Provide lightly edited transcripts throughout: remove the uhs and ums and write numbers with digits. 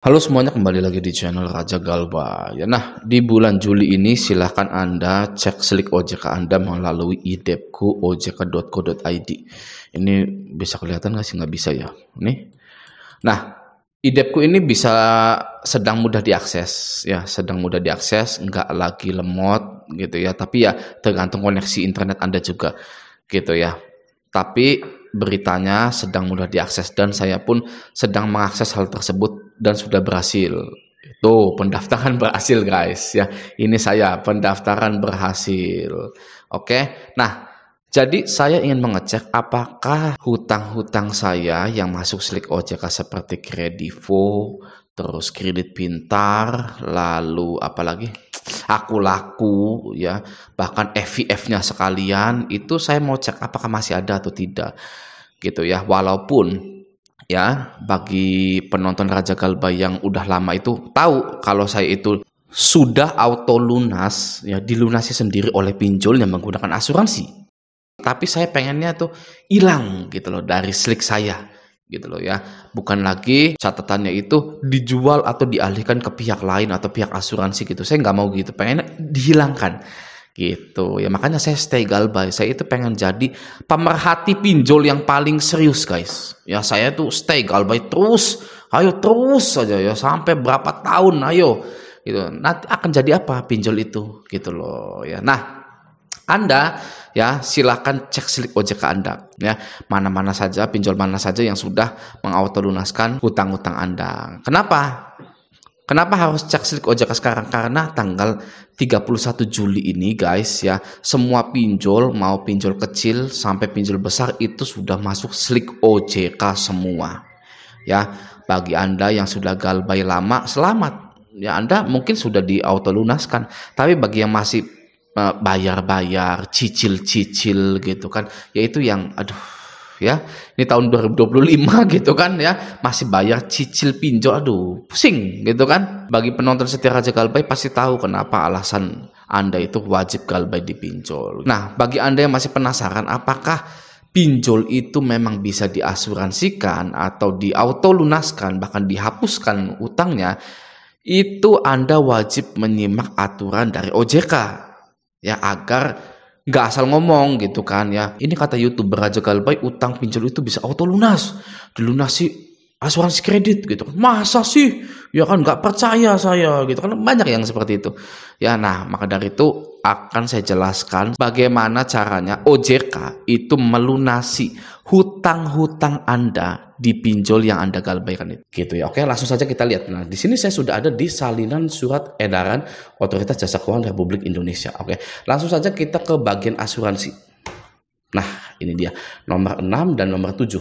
Halo semuanya, kembali lagi di channel Raja Galba. Ya, nah, di bulan Juli ini silahkan Anda cek slip OJK Anda melalui idepku.ojk.co.id. Ini bisa kelihatan nggak sih? Nggak bisa ya. Nih. Nah, idepku ini bisa sedang mudah diakses. Ya, sedang mudah diakses, nggak lagi lemot gitu ya. Tapi ya tergantung koneksi internet Anda juga gitu ya. Tapi beritanya sedang mudah diakses dan saya pun sedang mengakses hal tersebut dan sudah berhasil. Tuh, pendaftaran berhasil guys ya. Ini saya, pendaftaran berhasil. Oke. Nah, jadi saya ingin mengecek apakah hutang-hutang saya yang masuk slik OJK seperti Kredivo, terus kredit pintar, lalu apalagi aku laku ya, bahkan FVF-nya sekalian, itu saya mau cek apakah masih ada atau tidak gitu ya. Walaupun ya bagi penonton Raja Galba yang udah lama itu tahu kalau saya itu sudah auto lunas ya, dilunasi sendiri oleh pinjol yang menggunakan asuransi. Tapi saya pengennya tuh hilang gitu loh dari slik saya gitu loh ya. Bukan lagi catatannya itu dijual atau dialihkan ke pihak lain atau pihak asuransi gitu. Saya nggak mau gitu, pengennya dihilangkan gitu ya. Makanya saya stay Galbay. Saya itu pengen jadi pemerhati pinjol yang paling serius guys. Ya saya tuh stay Galbay terus. Ayo terus saja ya sampai berapa tahun ayo gitu. Nanti akan jadi apa pinjol itu gitu loh ya. Nah, Anda ya silahkan cek slip OJK Anda ya, mana-mana saja pinjol mana saja yang sudah mengautolunaskan hutang-hutang Anda. Kenapa harus cek slip OJK sekarang? Karena tanggal 31 Juli ini guys ya, semua pinjol mau pinjol kecil sampai pinjol besar itu sudah masuk slip OJK semua. Ya, bagi Anda yang sudah Galbay lama, selamat. Ya, Anda mungkin sudah diautolunaskan. Tapi bagi yang masih bayar-bayar, cicil-cicil gitu kan, yaitu yang aduh ya, ini tahun 2025 gitu kan ya, masih bayar cicil pinjol, aduh pusing gitu kan. Bagi penonton setia Raja Galbay pasti tahu kenapa alasan Anda itu wajib Galbay dipinjol. Nah, bagi Anda yang masih penasaran apakah pinjol itu memang bisa diasuransikan atau diautolunaskan, bahkan dihapuskan utangnya, itu Anda wajib menyimak aturan dari OJK ya, agar nggak asal ngomong gitu kan ya. Ini kata YouTuber Raja Galbay, utang pinjol itu bisa auto lunas, dilunasi asuransi kredit gitu kan. Masa sih? Ya kan nggak percaya saya gitu kan, banyak yang seperti itu ya. Nah, maka dari itu akan saya jelaskan bagaimana caranya OJK itu melunasi hutang-hutang Anda di pinjol yang Anda galbaikan itu gitu ya. Oke, langsung saja kita lihat. Nah, di sini saya sudah ada di salinan surat edaran Otoritas Jasa Keuangan Republik Indonesia. Oke, langsung saja kita ke bagian asuransi. Nah, ini dia nomor 6 dan nomor 7.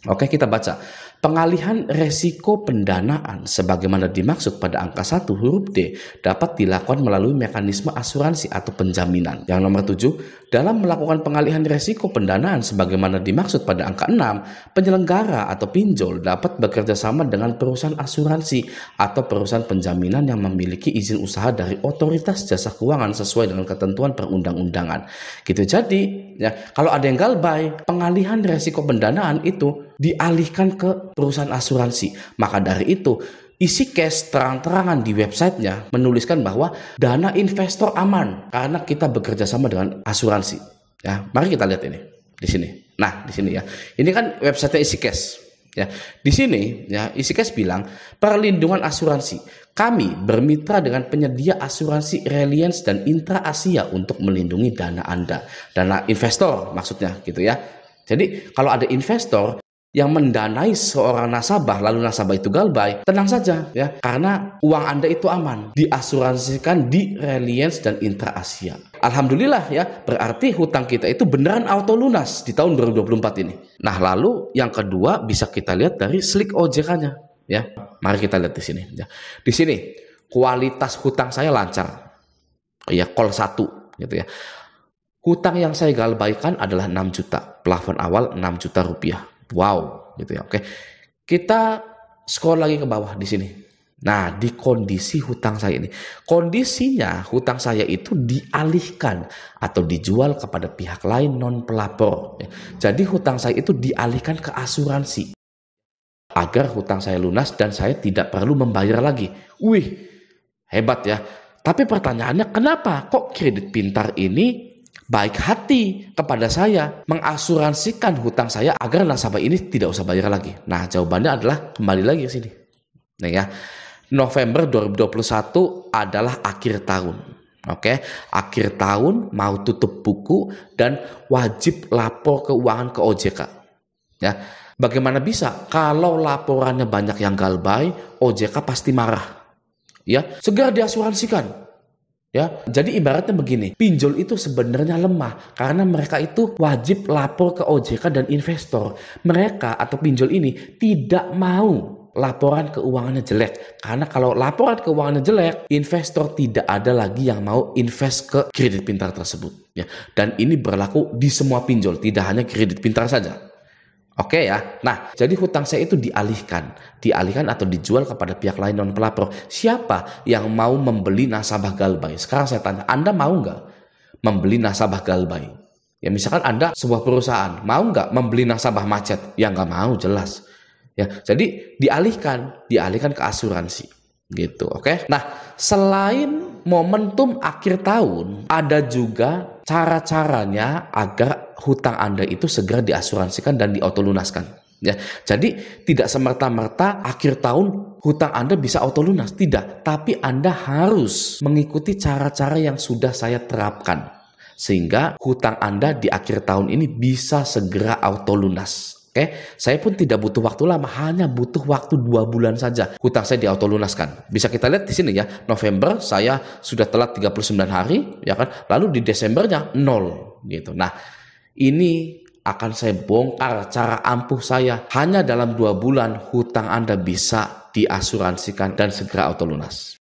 Oke, kita baca. Pengalihan resiko pendanaan sebagaimana dimaksud pada angka 1 huruf D dapat dilakukan melalui mekanisme asuransi atau penjaminan. Yang nomor 7, dalam melakukan pengalihan resiko pendanaan sebagaimana dimaksud pada angka 6, penyelenggara atau pinjol dapat bekerja sama dengan perusahaan asuransi atau perusahaan penjaminan yang memiliki izin usaha dari Otoritas Jasa Keuangan sesuai dengan ketentuan perundang-undangan. Gitu. Jadi, ya, kalau ada yang galbay, pengalihan resiko pendanaan itu dialihkan ke perusahaan asuransi. Maka dari itu, isi case terang-terangan di websitenya menuliskan bahwa dana investor aman karena kita bekerja sama dengan asuransi. Ya, mari kita lihat ini di sini. Nah, di sini ya. Ini kan websitenya isi case. Ya, di sini ya isi case bilang perlindungan asuransi. Kami bermitra dengan penyedia asuransi Reliance dan Intra Asia untuk melindungi dana Anda, dana investor maksudnya gitu ya. Jadi kalau ada investor yang mendanai seorang nasabah lalu nasabah itu galbay, tenang saja ya, karena uang Anda itu aman, diasuransikan di Reliance dan Intra Asia. Alhamdulillah ya, berarti hutang kita itu beneran auto lunas di tahun 2024 ini. Nah, lalu yang kedua bisa kita lihat dari slik OJK-nya ya. Mari kita lihat di sini ya. Di sini kualitas hutang saya lancar. Ya, call 1 gitu ya. Hutang yang saya galbaikan adalah 6 juta. Plafon awal 6 juta rupiah. Wow, gitu ya. Oke. Kita scroll lagi ke bawah di sini. Nah, di kondisi hutang saya ini. Kondisinya hutang saya itu dialihkan atau dijual kepada pihak lain non pelapor. Jadi hutang saya itu dialihkan ke asuransi. agar hutang saya lunas dan saya tidak perlu membayar lagi. Wih, hebat ya. Tapi pertanyaannya, kenapa kok Kredit Pintar ini baik hati kepada saya, mengasuransikan hutang saya agar nasabah ini tidak usah bayar lagi? Nah, jawabannya adalah kembali lagi ke sini. Nah ya, November 2021 adalah akhir tahun. Oke, akhir tahun mau tutup buku dan wajib lapor keuangan ke OJK. Ya, bagaimana bisa kalau laporannya banyak yang galbay, OJK pasti marah. Ya, segera diasuransikan. Ya, jadi ibaratnya begini, pinjol itu sebenarnya lemah karena mereka itu wajib lapor ke OJK dan investor. Mereka atau pinjol ini tidak mau laporan keuangannya jelek, karena kalau laporan keuangannya jelek, investor tidak ada lagi yang mau invest ke Kredit Pintar tersebut. Ya, dan ini berlaku di semua pinjol, tidak hanya Kredit Pintar saja. Oke ya, nah jadi hutang saya itu dialihkan atau dijual kepada pihak lain non pelapor. Siapa yang mau membeli nasabah galbay? Sekarang saya tanya, Anda mau nggak membeli nasabah galbay? Ya misalkan Anda sebuah perusahaan, mau nggak membeli nasabah macet? Ya nggak mau, jelas. Ya, jadi dialihkan ke asuransi, gitu. Oke. Nah, selain momentum akhir tahun, ada juga cara-caranya agar hutang Anda itu segera diasuransikan dan diautolunaskan. Ya, jadi tidak semerta-merta akhir tahun hutang Anda bisa autolunas, tidak. Tapi Anda harus mengikuti cara-cara yang sudah saya terapkan sehingga hutang Anda di akhir tahun ini bisa segera autolunas. Oke, saya pun tidak butuh waktu lama, hanya butuh waktu 2 bulan saja hutang saya diautolunaskan. Bisa kita lihat di sini ya, November saya sudah telat 39 hari, ya kan? Lalu di Desembernya 0 gitu. Nah, ini akan saya bongkar cara ampuh saya. Hanya dalam 2 bulan hutang Anda bisa diasuransikan dan segera autolunas.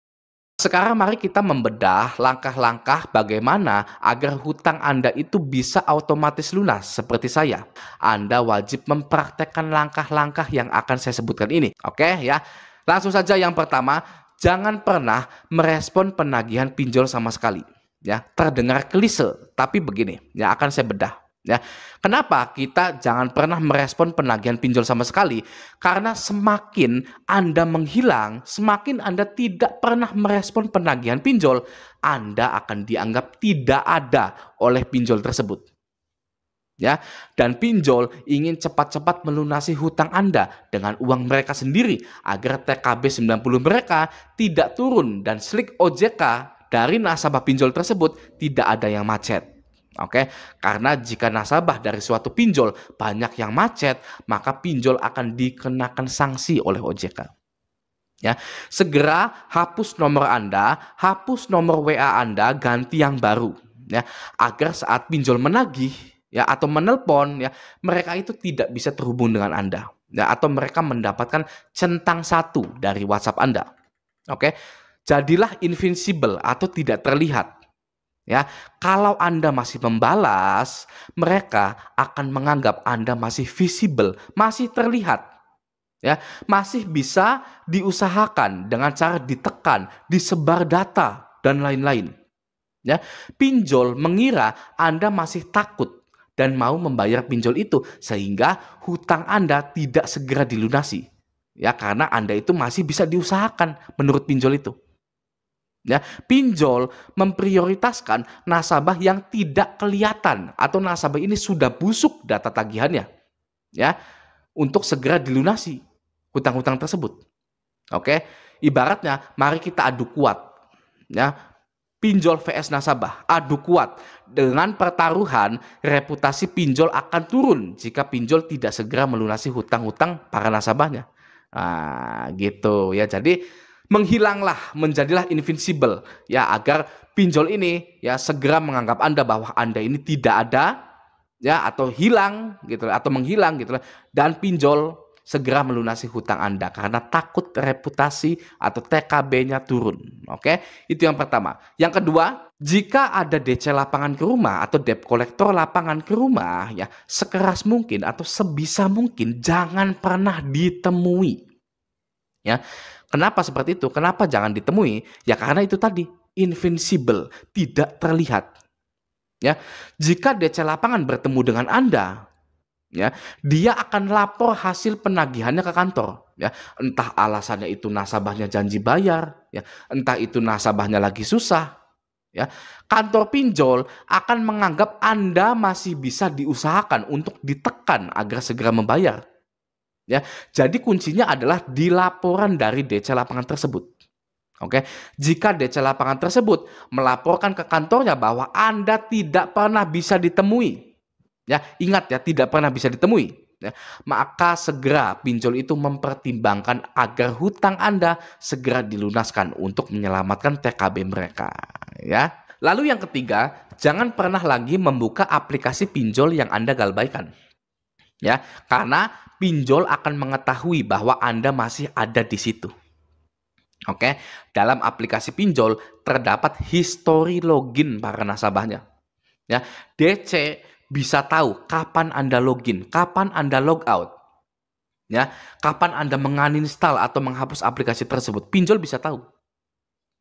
Sekarang mari kita membedah langkah-langkah bagaimana agar hutang Anda itu bisa otomatis lunas seperti saya. Anda wajib mempraktekkan langkah-langkah yang akan saya sebutkan ini. Oke ya, langsung saja yang pertama, jangan pernah merespon penagihan pinjol sama sekali. Ya, terdengar klise, tapi begini, ya akan saya bedah. Ya, kenapa kita jangan pernah merespon penagihan pinjol sama sekali? Karena semakin Anda menghilang, semakin Anda tidak pernah merespon penagihan pinjol, Anda akan dianggap tidak ada oleh pinjol tersebut. Ya, dan pinjol ingin cepat-cepat melunasi hutang Anda dengan uang mereka sendiri agar TKB 90 mereka tidak turun dan slik OJK dari nasabah pinjol tersebut tidak ada yang macet. Oke, karena jika nasabah dari suatu pinjol banyak yang macet, maka pinjol akan dikenakan sanksi oleh OJK. Ya, segera hapus nomor Anda, hapus nomor WA Anda, ganti yang baru. Ya, agar saat pinjol menagih, ya atau menelpon, ya mereka itu tidak bisa terhubung dengan Anda. Ya, atau mereka mendapatkan centang 1 dari WhatsApp Anda. Oke, jadilah invincible atau tidak terlihat. Ya, kalau Anda masih membalas, mereka akan menganggap Anda masih visible, masih terlihat. Ya, masih bisa diusahakan dengan cara ditekan, disebar data dan lain-lain. Ya, pinjol mengira Anda masih takut dan mau membayar pinjol itu sehingga hutang Anda tidak segera dilunasi. Ya, karena Anda itu masih bisa diusahakan menurut pinjol itu. Ya, pinjol memprioritaskan nasabah yang tidak kelihatan atau nasabah ini sudah busuk data tagihannya, ya, untuk segera dilunasi hutang-hutang tersebut. Oke, ibaratnya mari kita adu kuat, ya, pinjol vs nasabah, adu kuat dengan pertaruhan reputasi pinjol akan turun jika pinjol tidak segera melunasi hutang-hutang para nasabahnya. Nah, gitu ya. Jadi menghilanglah, menjadilah invincible ya agar pinjol ini ya segera menganggap Anda bahwa Anda ini tidak ada ya atau hilang gitu atau menghilang gitu dan pinjol segera melunasi hutang Anda karena takut reputasi atau TKB-nya turun. Oke, itu yang pertama. Yang kedua, jika ada DC lapangan ke rumah atau debt collector lapangan ke rumah ya sekeras mungkin atau sebisa mungkin jangan pernah ditemui. Ya, kenapa seperti itu? Kenapa jangan ditemui? Ya karena itu tadi, invincible, tidak terlihat. Ya, jika DC lapangan bertemu dengan Anda, ya, dia akan lapor hasil penagihannya ke kantor, ya. Entah alasannya itu nasabahnya janji bayar, ya, entah itu nasabahnya lagi susah, ya. Kantor pinjol akan menganggap Anda masih bisa diusahakan untuk ditekan agar segera membayar, ya. Jadi kuncinya adalah di laporan dari DC lapangan tersebut. Oke, jika DC lapangan tersebut melaporkan ke kantornya bahwa Anda tidak pernah bisa ditemui, ya, ingat ya, tidak pernah bisa ditemui, ya, maka segera pinjol itu mempertimbangkan agar hutang Anda segera dilunaskan untuk menyelamatkan TKB mereka, ya. Lalu yang ketiga, jangan pernah lagi membuka aplikasi pinjol yang Anda galbaikan, ya, karena pinjol akan mengetahui bahwa Anda masih ada di situ. Oke, dalam aplikasi pinjol terdapat histori login para nasabahnya. Ya, DC bisa tahu kapan Anda login, kapan Anda logout, ya, kapan Anda menguninstall atau menghapus aplikasi tersebut. Pinjol bisa tahu.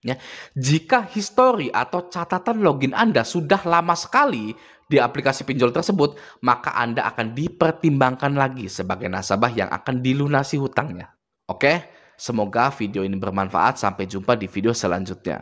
Ya, jika histori atau catatan login Anda sudah lama sekali di aplikasi pinjol tersebut, maka Anda akan dipertimbangkan lagi sebagai nasabah yang akan dilunasi hutangnya. Oke, semoga video ini bermanfaat. Sampai jumpa di video selanjutnya.